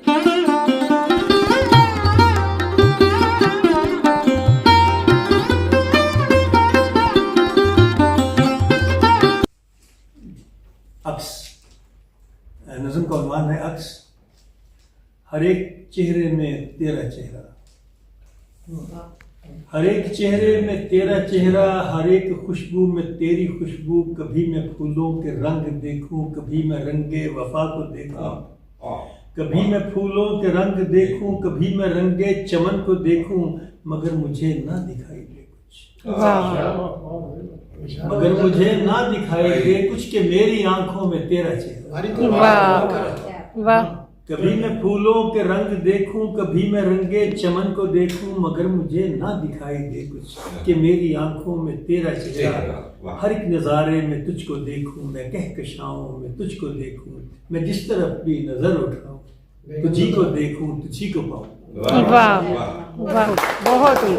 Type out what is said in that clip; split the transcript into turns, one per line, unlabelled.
अक्स नज़म का उन्वान है अक्स। हर एक चेहरे में तेरा चेहरा, हर एक चेहरे में तेरा चेहरा, हर एक खुशबू में तेरी खुशबू। कभी मैं फूलों के रंग देखूं, कभी मैं रंगे वफा को देखूं, कभी मैं फूलों के रंग देखूं, कभी मैं रंगे चमन को देखूं, मगर मुझे ना दिखाई दे कुछ, मगर मुझे ना दिखाई दे कुछ के मेरी आंखों में तेरा चेहरा।
वाह वाह।
कभी मैं फूलों के रंग देखूं, कभी मैं रंगे चमन को देखूं, मगर मुझे ना दिखाई दे कुछ कि मेरी आंखों में तेरा चेहरा। हर एक नज़ारे में तुझको देखूं, मैं कहकशाओं में तुझको देखूं, मैं जिस तरफ भी नजर उठाऊं, तुझी को देखूं, तुझी को पाऊं।
वाह वाह, बहुत ही